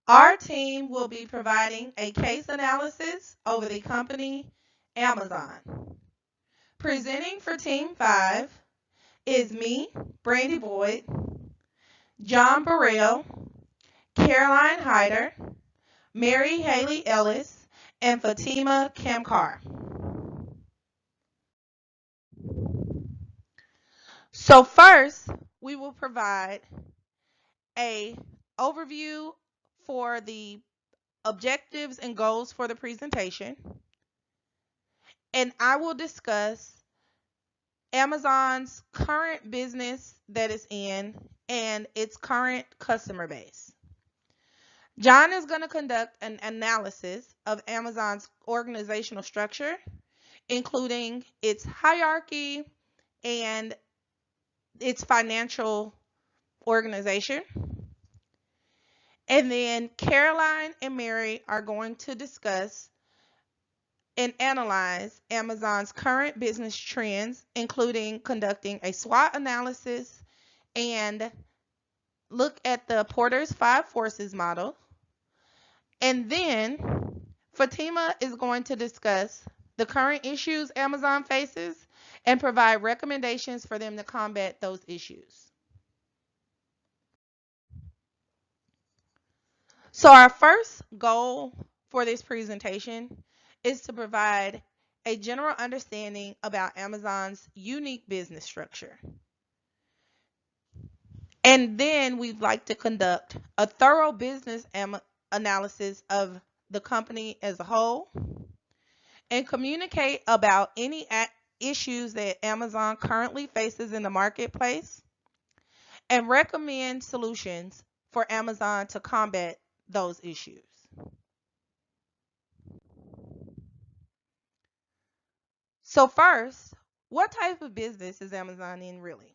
Our team will be providing a case analysis over the company Amazon. Presenting for Team 5 is me, Brande Boyd, John Burrell, Caroline Heider, Mary Haley Ellis, and Fatemeh Kamkar. So first, we will provide a overview for the objectives and goals for the presentation, and I will discuss Amazon's current business that it's in and its current customer base. John is going to conduct an analysis of Amazon's organizational structure, including its hierarchy and its financial organization. And then Caroline and Mary are going to discuss and analyze Amazon's current business trends, including conducting a SWOT analysis and look at the Porter's 5 Forces model. And then Fatemeh is going to discuss the current issues Amazon faces and provide recommendations for them to combat those issues. So our first goal for this presentation is to provide a general understanding about Amazon's unique business structure. And then we'd like to conduct a thorough business analysis of the company as a whole and communicate about any issues that Amazon currently faces in the marketplace and recommend solutions for Amazon to combat those issues. So first, what type of business is Amazon in really?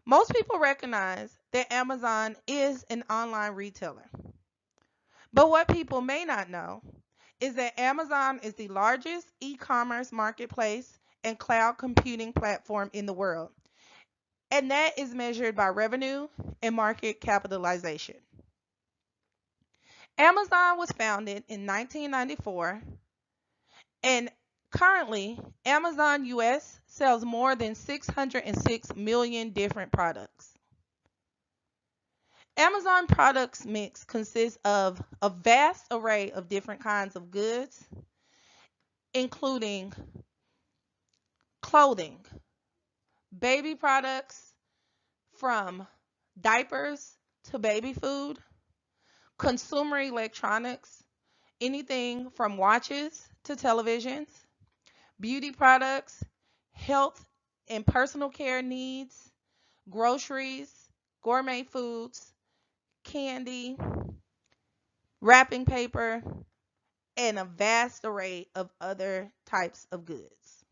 Most people recognize that Amazon is an online retailer. But what people may not know is that Amazon is the largest e-commerce marketplace and cloud computing platform in the world. And that is measured by revenue and market capitalization. Amazon was founded in 1994, and currently Amazon US sells more than 606 million different products. Amazon products mix consists of a vast array of different kinds of goods, including clothing, baby products from diapers to baby food, consumer electronics, anything from watches to televisions, beauty products, health and personal care needs, groceries, gourmet foods, candy, wrapping paper, and a vast array of other types of goods.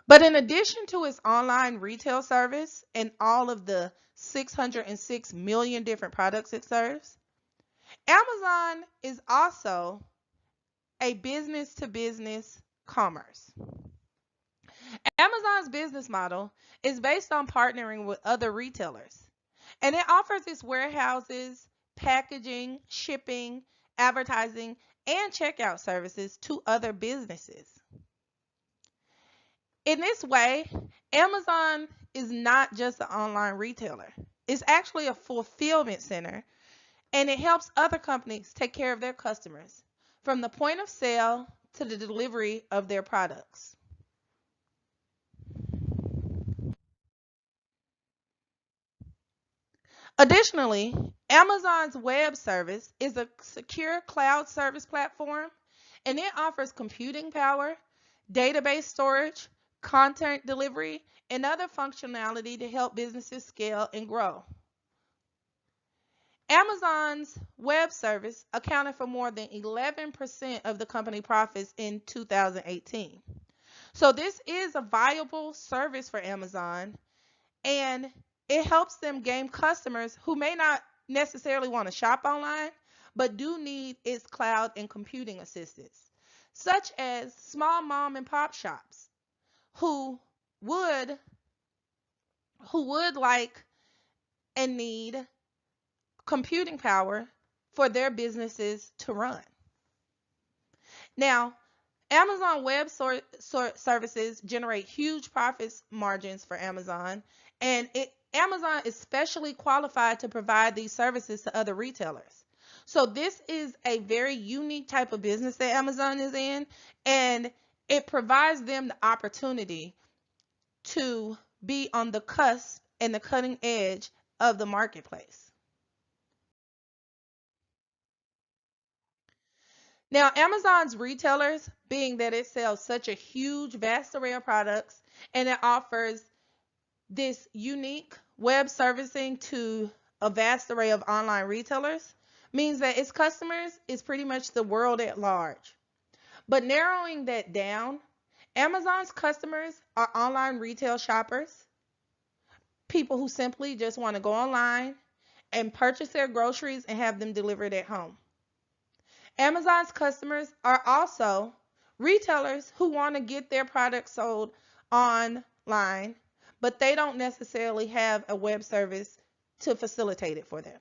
But in addition to its online retail service and all of the 606 million different products it serves, Amazon is also a business to business commerce. Amazon's business model is based on partnering with other retailers, and it offers its warehouses, packaging, shipping, advertising, and checkout services to other businesses. In this way, Amazon is not just an online retailer. It's actually a fulfillment center, and it helps other companies take care of their customers from the point of sale to the delivery of their products. Additionally, Amazon's web service is a secure cloud service platform, and it offers computing power, database storage, content delivery, and other functionality to help businesses scale and grow. Amazon's web service accounted for more than 11% of the company profits in 2018. So this is a viable service for Amazon, and it helps them gain customers who may not necessarily want to shop online, but do need its cloud and computing assistance, such as small mom and pop shops who would like and need computing power for their businesses to run. Now, Amazon Web Services generate huge profits margins for Amazon, and Amazon is specially qualified to provide these services to other retailers. So this is a very unique type of business that Amazon is in, and it provides them the opportunity to be on the cusp and the cutting edge of the marketplace. Now, Amazon's retailers, being that it sells such a huge, vast array of products and it offers this unique web servicing to a vast array of online retailers, means that its customers is pretty much the world at large. But narrowing that down, Amazon's customers are online retail shoppers, people who simply just want to go online and purchase their groceries and have them delivered at home. Amazon's customers are also retailers who want to get their products sold online, but they don't necessarily have a web service to facilitate it for them.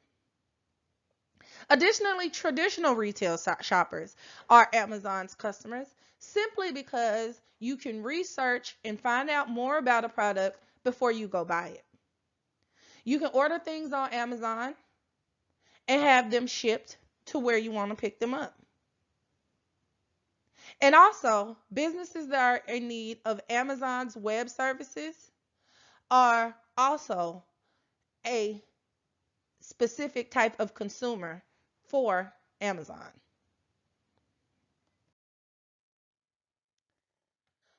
Additionally, traditional retail shoppers are Amazon's customers simply because you can research and find out more about a product before you go buy it. You can order things on Amazon and have them shipped to where you want to pick them up. And also, businesses that are in need of Amazon's web services are also a specific type of consumer for Amazon.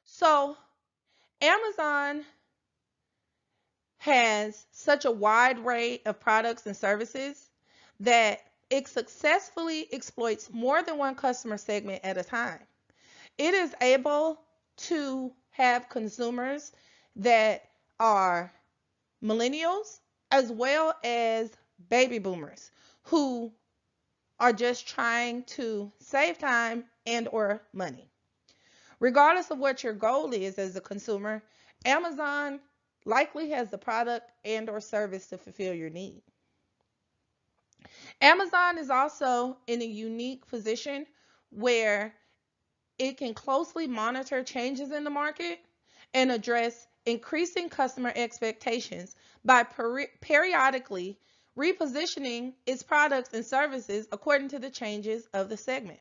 So, Amazon has such a wide array of products and services that it successfully exploits more than one customer segment at a time. It is able to have consumers that are millennials as well as baby boomers who are just trying to save time and or money. Regardless of what your goal is as a consumer, Amazon likely has the product and or service to fulfill your need. Amazon is also in a unique position where it can closely monitor changes in the market and address increasing customer expectations by periodically repositioning its products and services according to the changes of the segment.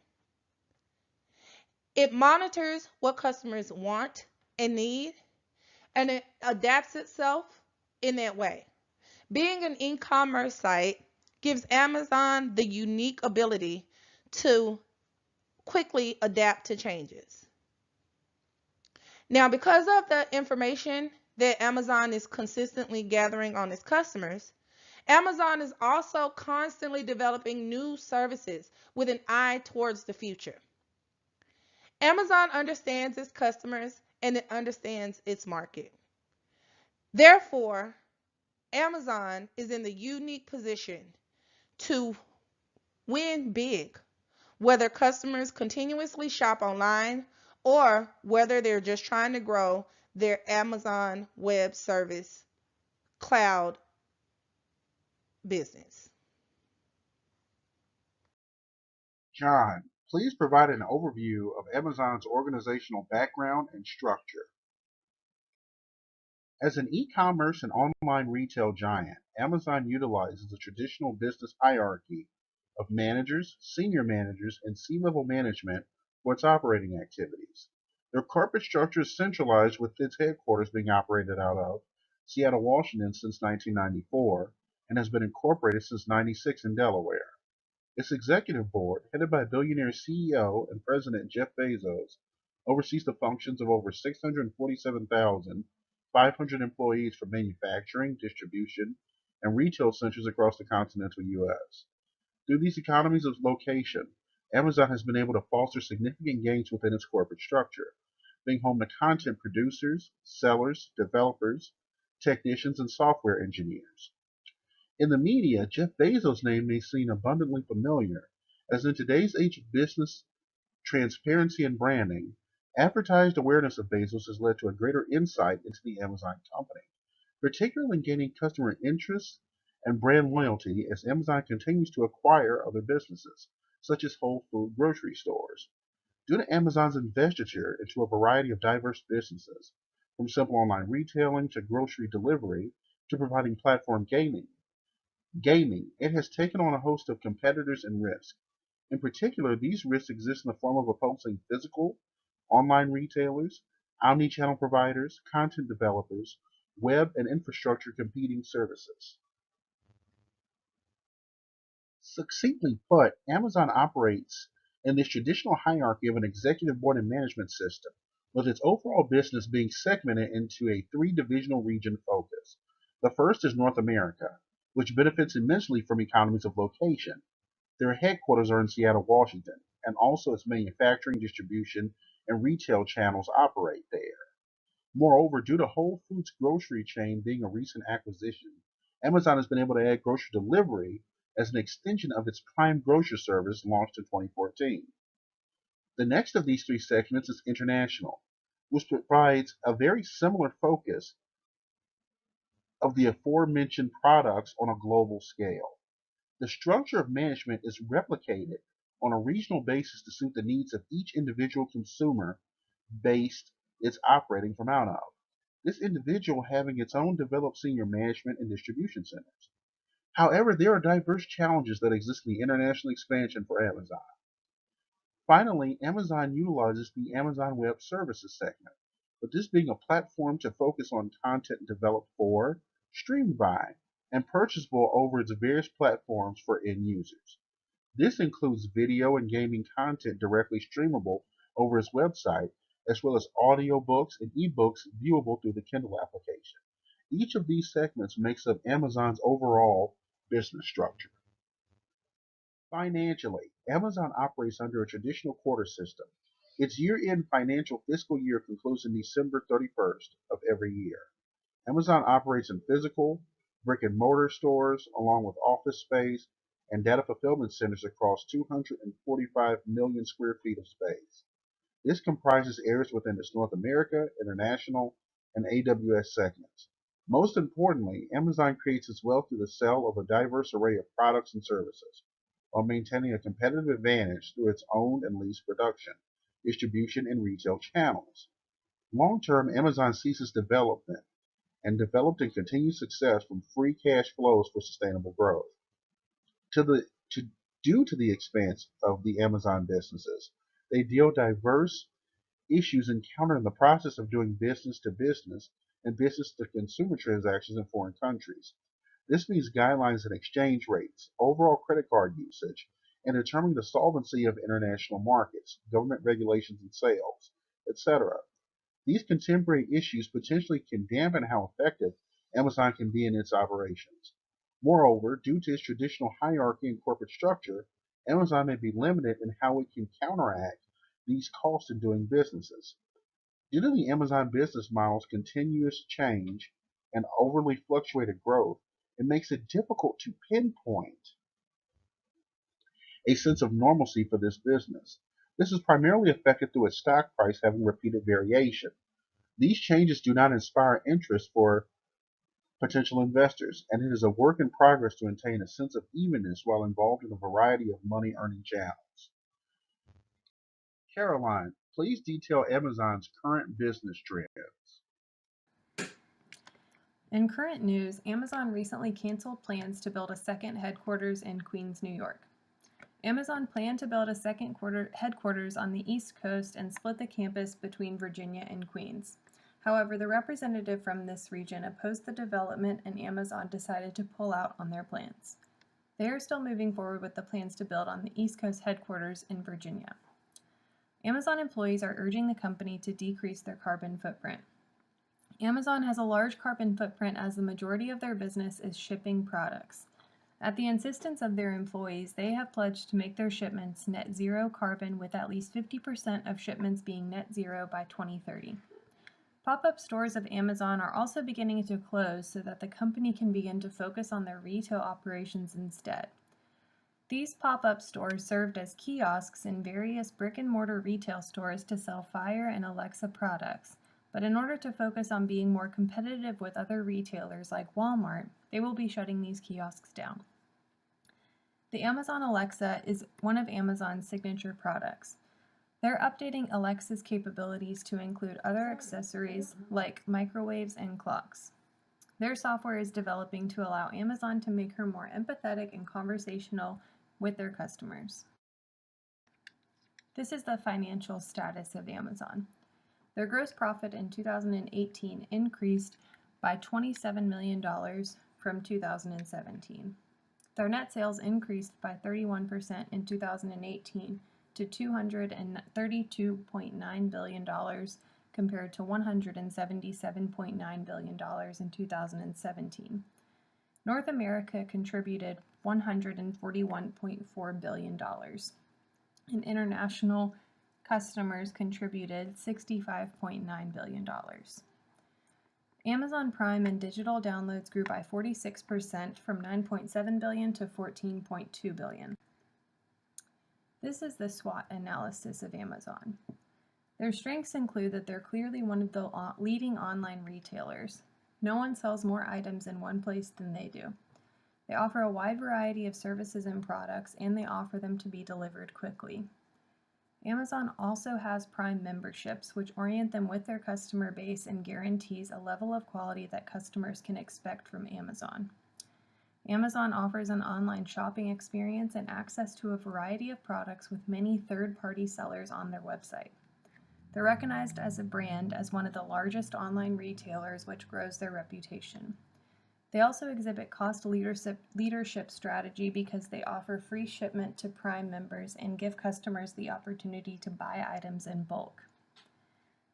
It monitors what customers want and need, and it adapts itself in that way. Being an e-commerce site gives Amazon the unique ability to quickly adapt to changes. Now, because of the information that Amazon is consistently gathering on its customers, Amazon is also constantly developing new services with an eye towards the future. Amazon understands its customers and it understands its market. Therefore, Amazon is in the unique position to win big, whether customers continuously shop online or whether they're just trying to grow their Amazon Web Service cloud business. John, please provide an overview of Amazon's organizational background and structure. As an e-commerce and online retail giant, Amazon utilizes the traditional business hierarchy of managers, senior managers, and C-level management for its operating activities. Their corporate structure is centralized with its headquarters being operated out of Seattle, Washington since 1994 and has been incorporated since 96 in Delaware. Its executive board, headed by billionaire CEO and President Jeff Bezos, oversees the functions of over 647,500 employees for manufacturing, distribution, and retail centers across the continental U.S. Through these economies of location, Amazon has been able to foster significant gains within its corporate structure, being home to content producers, sellers, developers, technicians, and software engineers. In the media, Jeff Bezos' name may seem abundantly familiar, as in today's age of business, transparency, and branding, advertised awareness of Bezos has led to a greater insight into the Amazon company, particularly in gaining customer interest and brand loyalty as Amazon continues to acquire other businesses, such as whole food grocery stores. Due to Amazon's investiture into a variety of diverse businesses, from simple online retailing to grocery delivery to providing platform gaming, it has taken on a host of competitors and risks. In particular, these risks exist in the form of opposing physical, online retailers, omni-channel providers, content developers, web and infrastructure competing services. Succinctly put, Amazon operates in this traditional hierarchy of an executive board and management system, with its overall business being segmented into a three-divisional region focus. The first is North America, which benefits immensely from economies of location. Their headquarters are in Seattle, Washington, and also its manufacturing, distribution, and retail channels operate there. Moreover, due to Whole Foods grocery chain being a recent acquisition, Amazon has been able to add grocery delivery as an extension of its Prime Grocer service launched in 2014. The next of these three segments is international, which provides a very similar focus of the aforementioned products on a global scale. The structure of management is replicated on a regional basis to suit the needs of each individual consumer based it's operating from out of. This individual having its own developed senior management and distribution centers. However, there are diverse challenges that exist in the international expansion for Amazon. Finally, Amazon utilizes the Amazon Web Services segment, with this being a platform to focus on content developed for, streamed by, and purchasable over its various platforms for end users. This includes video and gaming content directly streamable over its website, as well as audiobooks and ebooks viewable through the Kindle application. Each of these segments makes up Amazon's overall business structure. Financially, Amazon operates under a traditional quarter system. Its year-end financial fiscal year concludes in December 31st of every year. Amazon operates in physical, brick-and-mortar stores, along with office space and data fulfillment centers across 245 million square feet of space. This comprises areas within its North America, International, and AWS segments. Most importantly, Amazon creates its wealth through the sale of a diverse array of products and services, while maintaining a competitive advantage through its owned and leased production, distribution, and retail channels. Long term, Amazon sees its development and developed and continued success from free cash flows for sustainable growth. To the to Due to the expanse of the Amazon businesses, they deal diverse issues encountered in the process of doing business to business and business to consumer transactions in foreign countries. This means guidelines in exchange rates, overall credit card usage, and determining the solvency of international markets, government regulations and sales, etc. These contemporary issues potentially can dampen how effective Amazon can be in its operations. Moreover, due to its traditional hierarchy and corporate structure, Amazon may be limited in how it can counteract these costs in doing businesses. Due to the Amazon business model's continuous change and overly fluctuated growth, it makes it difficult to pinpoint a sense of normalcy for this business. This is primarily affected through its stock price having repeated variation. These changes do not inspire interest for potential investors, and it is a work in progress to maintain a sense of evenness while involved in a variety of money earning channels. Caroline, please detail Amazon's current business trends. In current news, Amazon recently canceled plans to build a second headquarters in Queens, New York. Amazon planned to build a second headquarters on the East Coast and split the campus between Virginia and Queens. However, the representative from this region opposed the development and Amazon decided to pull out on their plans. They are still moving forward with the plans to build on the East Coast headquarters in Virginia. Amazon employees are urging the company to decrease their carbon footprint. Amazon has a large carbon footprint as the majority of their business is shipping products. At the insistence of their employees, they have pledged to make their shipments net zero carbon, with at least 50% of shipments being net zero by 2030. Pop-up stores of Amazon are also beginning to close so that the company can begin to focus on their retail operations instead. These pop-up stores served as kiosks in various brick-and-mortar retail stores to sell Fire and Alexa products, But in order to focus on being more competitive with other retailers like Walmart, they will be shutting these kiosks down. The Amazon Alexa is one of Amazon's signature products. They're updating Alexa's capabilities to include other accessories like microwaves and clocks. Their software is developing to allow Amazon to make her more empathetic and conversational with their customers. This is the financial status of Amazon. Their gross profit in 2018 increased by $27 million from 2017. Their net sales increased by 31% in 2018 to $232.9 billion compared to $177.9 billion in 2017. North America contributed $141.4 billion, and international customers contributed $65.9 billion. Amazon Prime and digital downloads grew by 46% from 9.7 billion to 14.2 billion. This is the SWOT analysis of Amazon. Their strengths include that they're clearly one of the leading online retailers. No one sells more items in one place than they do. They offer a wide variety of services and products, and they offer them to be delivered quickly. Amazon also has Prime memberships, which orient them with their customer base and guarantees a level of quality that customers can expect from Amazon. Amazon offers an online shopping experience and access to a variety of products with many third-party sellers on their website. They're recognized as a brand as one of the largest online retailers, which grows their reputation. They also exhibit cost leadership strategy because they offer free shipment to Prime members and give customers the opportunity to buy items in bulk.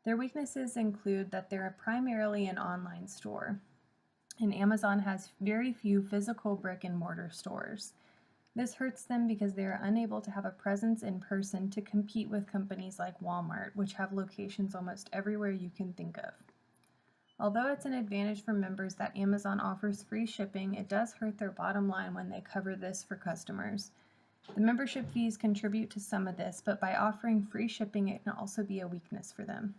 Their weaknesses include that they're primarily an online store, and Amazon has very few physical brick-and-mortar stores. This hurts them because they are unable to have a presence in person to compete with companies like Walmart, which have locations almost everywhere you can think of. Although it's an advantage for members that Amazon offers free shipping, it does hurt their bottom line when they cover this for customers. The membership fees contribute to some of this, but by offering free shipping, it can also be a weakness for them.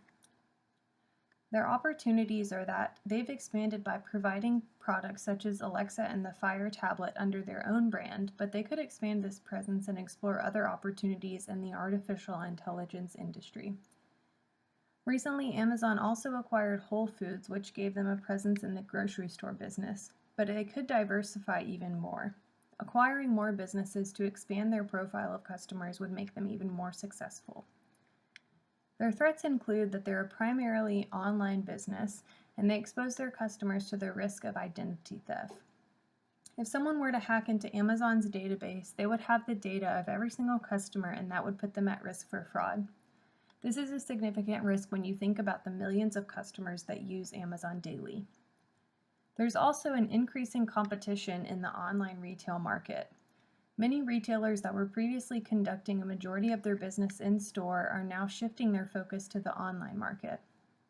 Their opportunities are that they've expanded by providing products such as Alexa and the Fire tablet under their own brand, but they could expand this presence and explore other opportunities in the artificial intelligence industry. Recently, Amazon also acquired Whole Foods, which gave them a presence in the grocery store business, but they could diversify even more. Acquiring more businesses to expand their profile of customers would make them even more successful. Their threats include that they're a primarily online business, and they expose their customers to the risk of identity theft. If someone were to hack into Amazon's database, they would have the data of every single customer, and that would put them at risk for fraud. This is a significant risk when you think about the millions of customers that use Amazon daily. There's also an increasing competition in the online retail market. Many retailers that were previously conducting a majority of their business in store are now shifting their focus to the online market.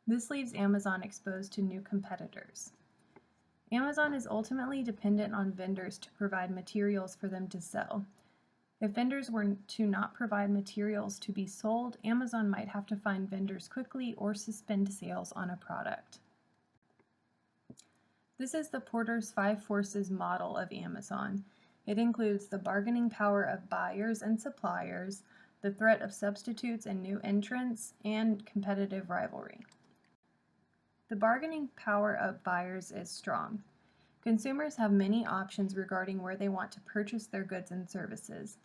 This leaves Amazon exposed to new competitors. Amazon is ultimately dependent on vendors to provide materials for them to sell. If vendors were to not provide materials to be sold, Amazon might have to find vendors quickly or suspend sales on a product. This is the Porter's 5 Forces model of Amazon. It includes the bargaining power of buyers and suppliers, the threat of substitutes and new entrants, and competitive rivalry. The bargaining power of buyers is strong. Consumers have many options regarding where they want to purchase their goods and services.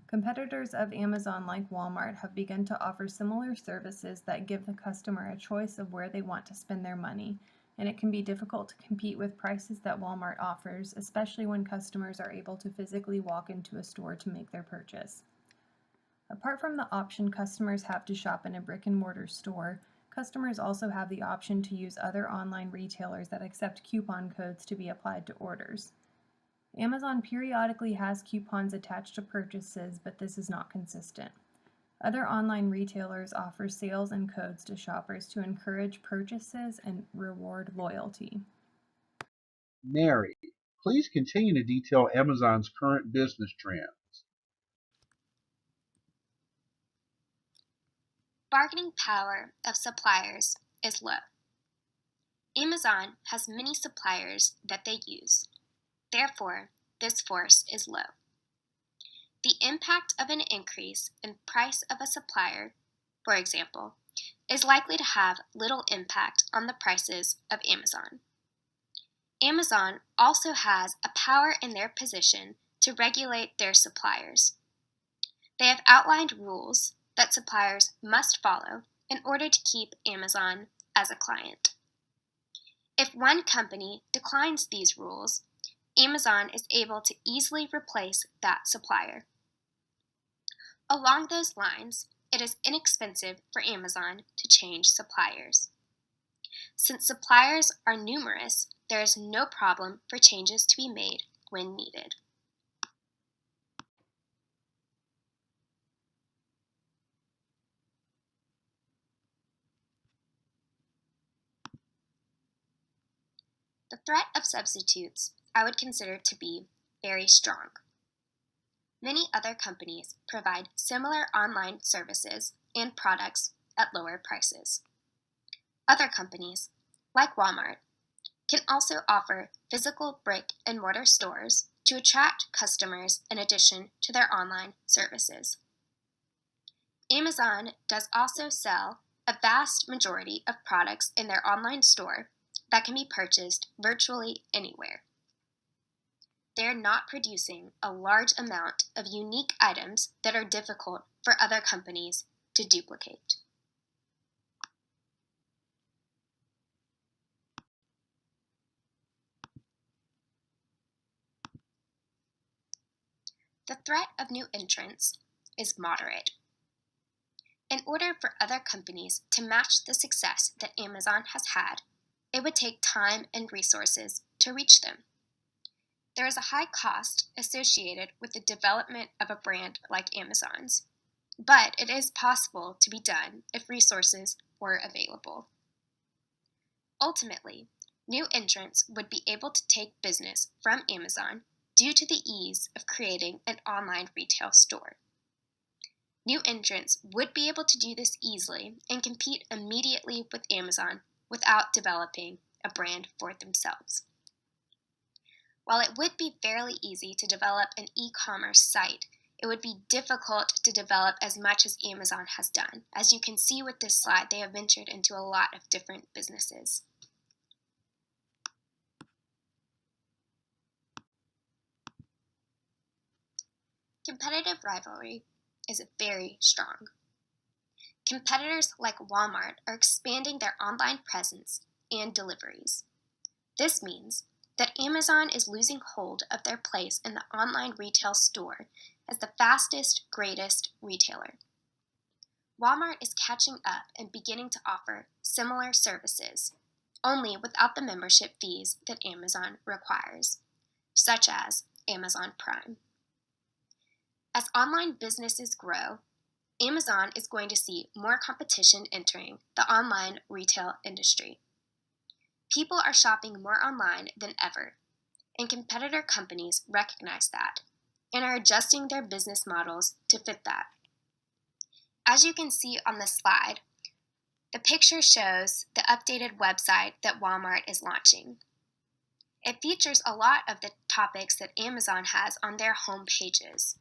Competitors of Amazon like Walmart have begun to offer similar services that give the customer a choice of where they want to spend their money, and it can be difficult to compete with prices that Walmart offers, especially when customers are able to physically walk into a store to make their purchase. Apart from the option customers have to shop in a brick-and-mortar store, customers also have the option to use other online retailers that accept coupon codes to be applied to orders. Amazon periodically has coupons attached to purchases, but this is not consistent. Other online retailers offer sales and codes to shoppers to encourage purchases and reward loyalty. Mary, please continue to detail Amazon's current business trends. Bargaining power of suppliers is low. Amazon has many suppliers that they use. Therefore, this force is low. The impact of an increase in price of a supplier, for example, is likely to have little impact on the prices of Amazon. Amazon also has a power in their position to regulate their suppliers. They have outlined rules that suppliers must follow in order to keep Amazon as a client. If one company declines these rules, Amazon is able to easily replace that supplier. Along those lines, it is inexpensive for Amazon to change suppliers. Since suppliers are numerous, there is no problem for changes to be made when needed. The threat of substitutes I would consider to be very strong. Many other companies provide similar online services and products at lower prices. Other companies, like Walmart, can also offer physical brick-and-mortar stores to attract customers in addition to their online services. Amazon does also sell a vast majority of products in their online store that can be purchased virtually anywhere. They're not producing a large amount of unique items that are difficult for other companies to duplicate. The threat of new entrants is moderate. In order for other companies to match the success that Amazon has had, it would take time and resources to reach them. There is a high cost associated with the development of a brand like Amazon's, but it is possible to be done if resources were available. Ultimately, new entrants would be able to take business from Amazon due to the ease of creating an online retail store. New entrants would be able to do this easily and compete immediately with Amazon without developing a brand for themselves. While it would be fairly easy to develop an e-commerce site, it would be difficult to develop as much as Amazon has done. As you can see with this slide, they have ventured into a lot of different businesses. Competitive rivalry is very strong. Competitors like Walmart are expanding their online presence and deliveries. This means that Amazon is losing hold of their place in the online retail store as the fastest, greatest retailer. Walmart is catching up and beginning to offer similar services, only without the membership fees that Amazon requires, such as Amazon Prime. As online businesses grow, Amazon is going to see more competition entering the online retail industry. People are shopping more online than ever, and competitor companies recognize that and are adjusting their business models to fit that. As you can see on the slide, the picture shows the updated website that Walmart is launching. It features a lot of the topics that Amazon has on their home pages.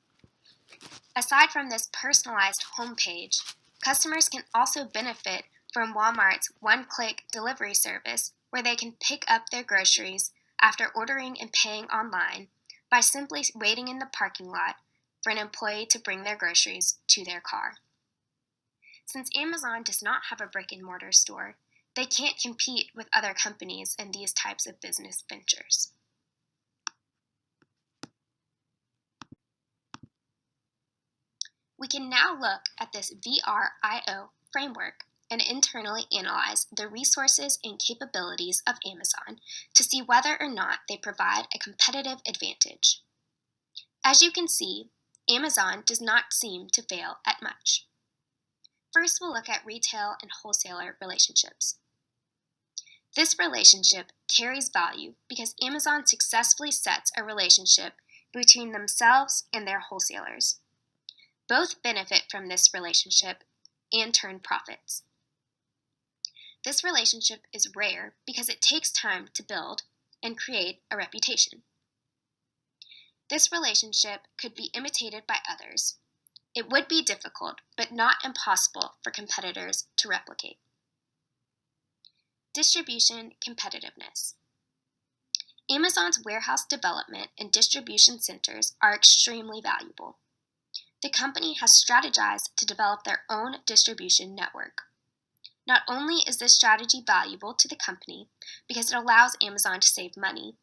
Aside from this personalized homepage, customers can also benefit from Walmart's one-click delivery service where they can pick up their groceries after ordering and paying online by simply waiting in the parking lot for an employee to bring their groceries to their car. Since Amazon does not have a brick-and-mortar store, they can't compete with other companies in these types of business ventures. We can now look at this VRIO framework and internally analyze the resources and capabilities of Amazon to see whether or not they provide a competitive advantage. As you can see, Amazon does not seem to fail at much. First, we'll look at retail and wholesaler relationships. This relationship carries value because Amazon successfully sets a relationship between themselves and their wholesalers. Both benefit from this relationship and turn profits. This relationship is rare because it takes time to build and create a reputation. This relationship could be imitated by others. It would be difficult, but not impossible for competitors to replicate. Distribution competitiveness. Amazon's warehouse development and distribution centers are extremely valuable. The company has strategized to develop their own distribution network. Not only is this strategy valuable to the company because it allows Amazon to save money,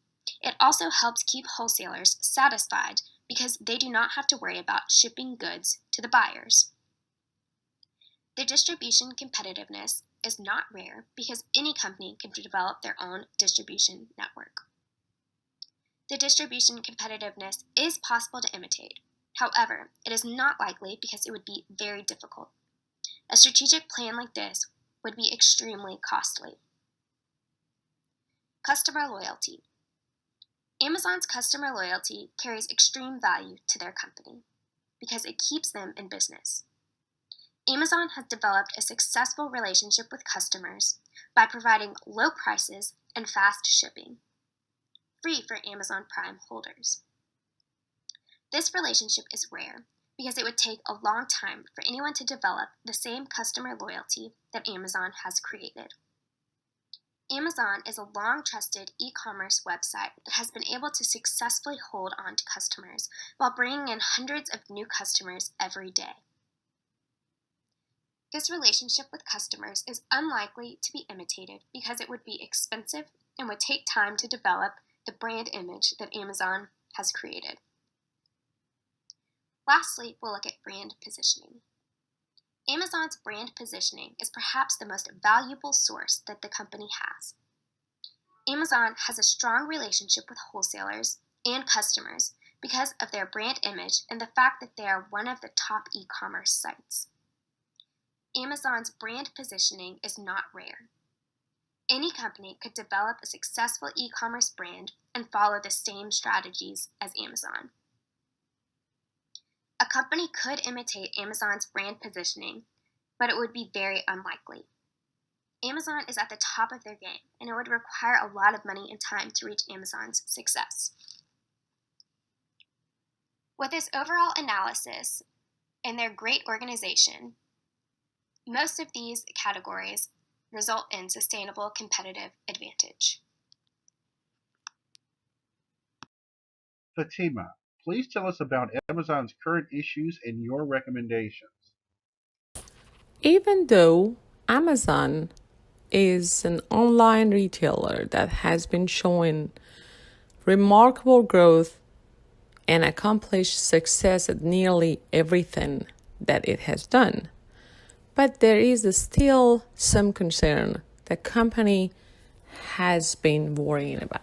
it also helps keep wholesalers satisfied because they do not have to worry about shipping goods to the buyers. The distribution competitiveness is not rare because any company can develop their own distribution network. The distribution competitiveness is possible to imitate. However, it is not likely because it would be very difficult. A strategic plan like this would be extremely costly. Customer loyalty. Amazon's customer loyalty carries extreme value to their company because it keeps them in business. Amazon has developed a successful relationship with customers by providing low prices and fast shipping, free for Amazon Prime holders. This relationship is rare because it would take a long time for anyone to develop the same customer loyalty that Amazon has created. Amazon is a long-trusted e-commerce website that has been able to successfully hold on to customers while bringing in hundreds of new customers every day. This relationship with customers is unlikely to be imitated because it would be expensive and would take time to develop the brand image that Amazon has created. Lastly, we'll look at brand positioning. Amazon's brand positioning is perhaps the most valuable source that the company has. Amazon has a strong relationship with wholesalers and customers because of their brand image and the fact that they are one of the top e-commerce sites. Amazon's brand positioning is not rare. Any company could develop a successful e-commerce brand and follow the same strategies as Amazon. A company could imitate Amazon's brand positioning, but it would be very unlikely. Amazon is at the top of their game, and it would require a lot of money and time to reach Amazon's success. With this overall analysis and their great organization, most of these categories result in sustainable competitive advantage. Fatemeh, please tell us about Amazon's current issues and your recommendations. Even though Amazon is an online retailer that has been showing remarkable growth and accomplished success at nearly everything that it has done, but there is still some concern the company has been worrying about.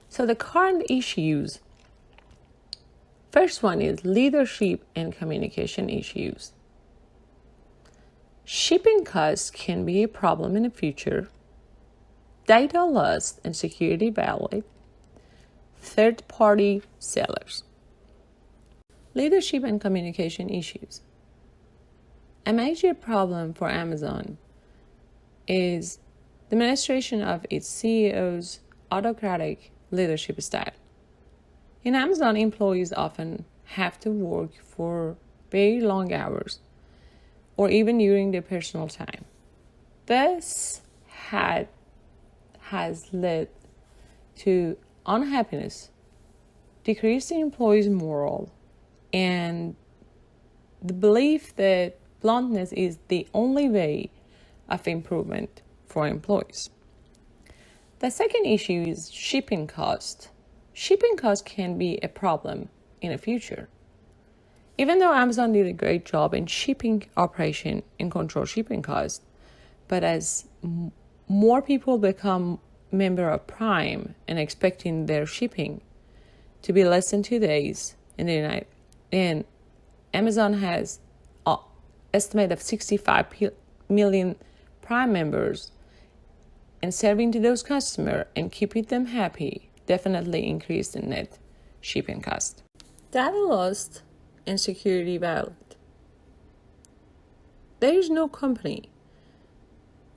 So the current issues, first one is leadership and communication issues. Shipping costs can be a problem in the future. Data loss and security valid. Third-party sellers. Leadership and communication issues. A major problem for Amazon is the administration of its CEO's autocratic leadership style. In Amazon, employees often have to work for very long hours or even during their personal time. This has led to unhappiness, decreased in employees' morale, and the belief that bluntness is the only way of improvement for employees. The second issue is shipping cost. Shipping costs can be a problem in the future. Even though Amazon did a great job in shipping operation and control shipping costs, but as more people become member of Prime and expecting their shipping to be less than 2 days in the United, and Amazon has an estimate of 65 million Prime members, and serving to those customers and keeping them happy definitely increased the net shipping cost. Data lost and security violated. There is no company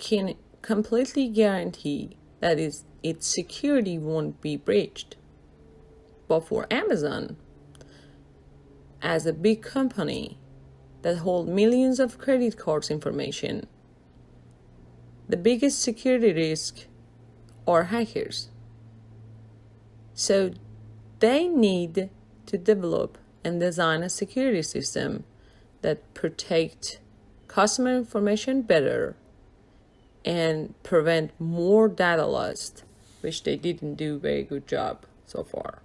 can completely guarantee that its security won't be breached. But for Amazon, as a big company that holds millions of credit cards information, the biggest security risk are hackers. So they need to develop and design a security system that protect customer information better and prevent more data loss, which they didn't do a very good job so far.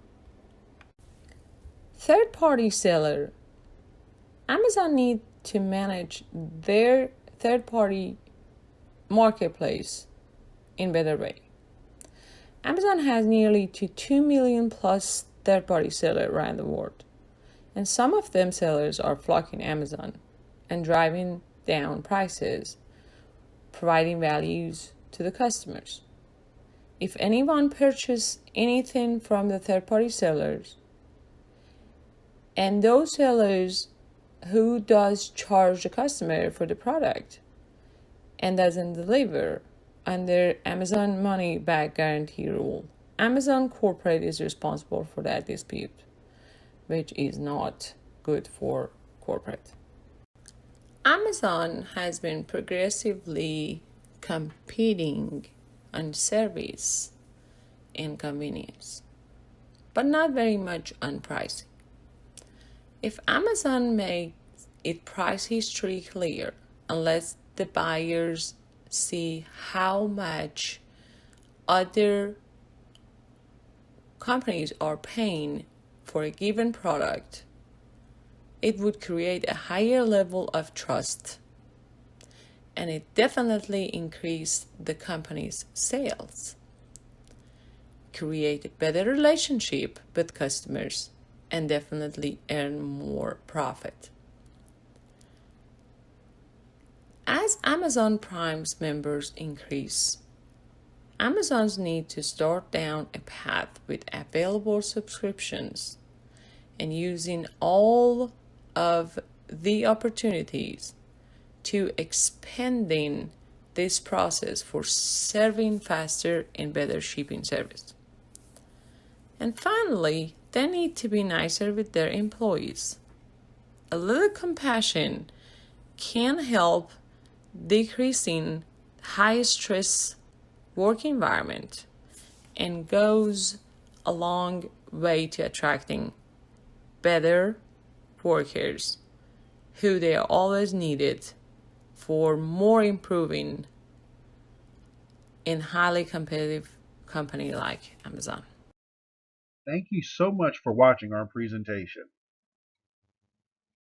Third-party seller. Amazon need to manage their third-party marketplace in better way. Amazon has nearly 2 million plus third-party sellers around the world, and some of them sellers are flocking Amazon and driving down prices, providing values to the customers. If anyone purchases anything from the third-party sellers, and those sellers who does charge the customer for the product and doesn't deliver under Amazon money back guarantee rule, Amazon corporate is responsible for that dispute, which is not good for corporate. Amazon has been progressively competing on service and convenience, but not very much on pricing. If Amazon makes its price history clear and lets the buyers see how much other companies are paying for a given product, it would create a higher level of trust, and it definitely increase the company's sales, create a better relationship with customers, and definitely earn more profit. As Amazon Prime's members increase, Amazon's need to start down a path with available subscriptions and using all of the opportunities to expanding this process for serving faster and better shipping service. And finally, they need to be nicer with their employees. A little compassion can help decreasing high stress work environment and goes a long way to attracting better workers who they are always needed for more improving in highly competitive company like Amazon. Thank you so much for watching our presentation.